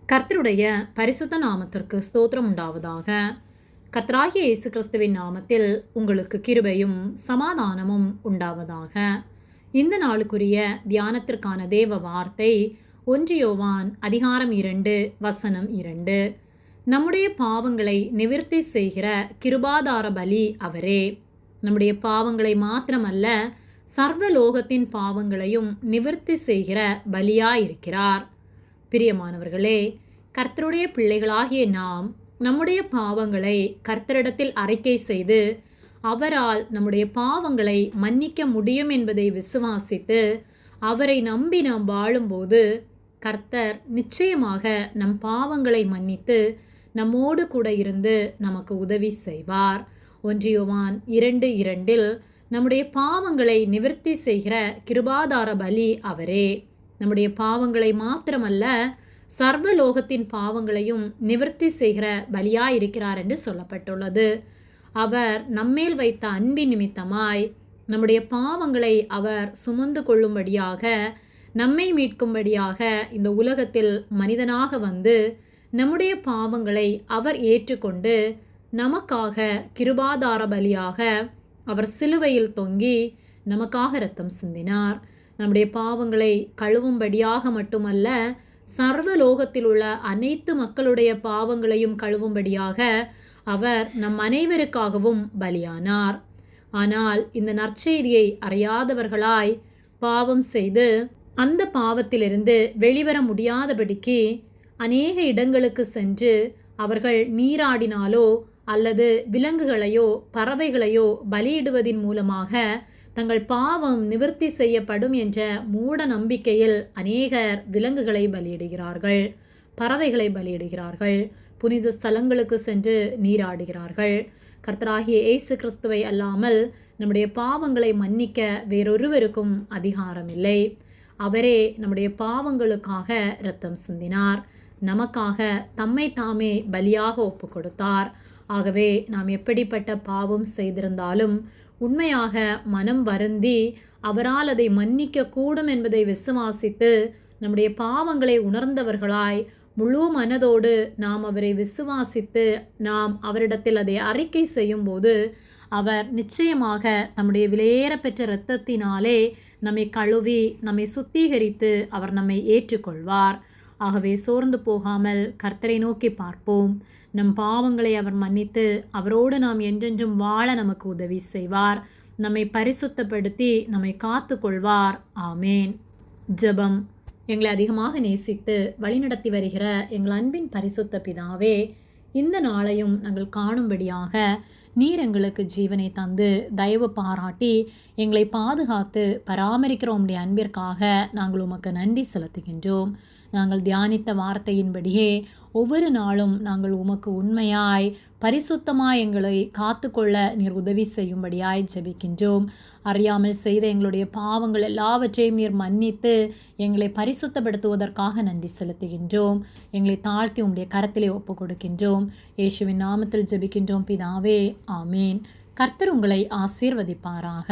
கர்த்தருடைய பரிசுத்த நாமத்திற்கு ஸ்தோத்திரம் உண்டாவதாக. கர்த்தராகிய இயேசு கிறிஸ்துவின் நாமத்தில் உங்களுக்கு கிருபையும் சமாதானமும் உண்டாவதாக. இந்த நாளுக்குரிய தியானத்திற்கான தேவ வார்த்தை 1 யோவான் அதிகாரம் 2 வசனம் 2. நம்முடைய பாவங்களை நிவிர்த்தி செய்கிற கிருபாதார பலி அவரே. நம்முடைய பாவங்களை மாத்திரமல்ல, சர்வலோகத்தின் பாவங்களையும் நிவிர்த்தி செய்கிற பலியாயிருக்கிறார். பிரியமானவர்களே, கர்த்தருடைய பிள்ளைகளாகிய நாம் நம்முடைய பாவங்களை கர்த்தரிடத்தில் அறிக்கை செய்து அவரால் நம்முடைய பாவங்களை மன்னிக்க முடியும் என்பதை விசுவாசித்து அவரை நம்பி நாம் வாழும்போது கர்த்தர் நிச்சயமாக நம் பாவங்களை மன்னித்து நம்மோடு கூட இருந்து நமக்கு உதவி செய்வார். 1 யோவான் 2:2 நம்முடைய பாவங்களை நிவிர்த்தி செய்கிற கிருபாதார பலி அவரே. நம்முடைய பாவங்களை மாத்திரமல்ல, சர்வலோகத்தின் பாவங்களையும் நிவர்த்தி செய்கிற பலியாயிருக்கிறார் என்று சொல்லப்பட்டுள்ளது. அவர் நம்மேல் வைத்த அன்பின் நிமித்தமாய் நம்முடைய பாவங்களை அவர் சுமந்து கொள்ளும்படியாக, நம்மை மீட்கும்படியாக இந்த உலகத்தில் மனிதனாக வந்து நம்முடைய பாவங்களை அவர் ஏற்றுக்கொண்டு நமக்காக கிருபாதார பலியாக அவர் சிலுவையில் தொங்கி நமக்காக இரத்தம் சிந்தினார். நம்முடைய பாவங்களை கழுவும்படியாக மட்டுமல்ல, சர்வலோகத்தில் உள்ள அனைத்து மக்களுடைய பாவங்களையும் கழுவும்படியாக அவர் நம் அனைவருக்காகவும் பலியானார். ஆனால் இந்த நற்செய்தியை அறியாதவர்களாய் பாவம் செய்து அந்த பாவத்திலிருந்து வெளிவர முடியாதபடிக்கு அநேக இடங்களுக்கு சென்று அவர்கள் நீராடினாலோ அல்லது விலங்குகளையோ பறவைகளையோ பலியிடுவதின் மூலமாக தங்கள் பாவம் நிவர்த்தி செய்யப்படும் என்ற மூட நம்பிக்கையில் அநேகர் விலங்குகளை பலியிடுகிறார்கள், பறவைகளை பலியிடுகிறார்கள், புனித ஸ்தலங்களுக்கு சென்று நீராடுகிறார்கள். கர்த்தராகிய இயேசு கிறிஸ்துவை அல்லாமல் நம்முடைய பாவங்களை மன்னிக்க வேறொருவருக்கும் அதிகாரம் இல்லை. அவரே நம்முடைய பாவங்களுக்காக இரத்தம் சிந்தினார், நமக்காக தம்மை தாமே பலியாக ஒப்பு கொடுத்தார். ஆகவே நாம் எப்படிப்பட்ட பாவம் செய்திருந்தாலும் உண்மையாக மனம் வருந்தி அவரால் அதை மன்னிக்க கூடும் என்பதை விசுவாசித்து நம்முடைய பாவங்களை உணர்ந்தவர்களாய் முழு மனதோடு நாம் அவரை விசுவாசித்து நாம் அவரிடத்தில் அதை அறிக்கை செய்யும்போது அவர் நிச்சயமாக தம்முடைய விலையேற பெற்ற இரத்தத்தினாலே நம்மை கழுவி நம்மை சுத்திகரித்து அவர் நம்மை ஏற்றுக்கொள்வார். ஆகவே சோர்ந்து போகாமல் கர்த்தரை நோக்கி பார்ப்போம். நம் பாவங்களை அவர் மன்னித்து அவரோடு நாம் என்றென்றும் வாழ நமக்கு உதவி செய்வார். நம்மை பரிசுத்தப்படுத்தி நம்மை காத்து கொள்வார். ஆமேன். ஜெபம். எங்களை அதிகமாக நேசித்து வழிநடத்தி வருகிற எங்கள் அன்பின் பரிசுத்த பிதாவே, இந்த நாளையும் நாங்கள் காணும்படியாக நீர் எங்களுக்கு ஜீவனை தந்து தயவு பாராட்டி எங்களை பாதுகாத்து பராமரிக்கிற உம்முடைய அன்பிற்காக நாங்கள் உமக்கு நன்றி செலுத்துகின்றோம். நாங்கள் தியானித்த வார்த்தையின்படியே ஒவ்வொரு நாளும் நாங்கள் உமக்கு உண்மையாய் பரிசுத்தமாய் எங்களை காத்து கொள்ள நீர் உதவி செய்யும்படியாய் ஜெபிக்கின்றோம். அறியாமல் செய்த எங்களுடைய பாவங்கள் எல்லாவற்றையும் நீர் மன்னித்து எங்களை பரிசுத்தப்படுத்துவதற்காக நன்றி செலுத்துகின்றோம். எங்களை தாழ்த்தி உம்முடைய கரத்திலே ஒப்பு கொடுக்கின்றோம். இயேசுவின் நாமத்தில் ஜெபிக்கின்றோம் பிதாவே. ஆமேன். கர்த்தர் உங்களை ஆசீர்வதிப்பாராக.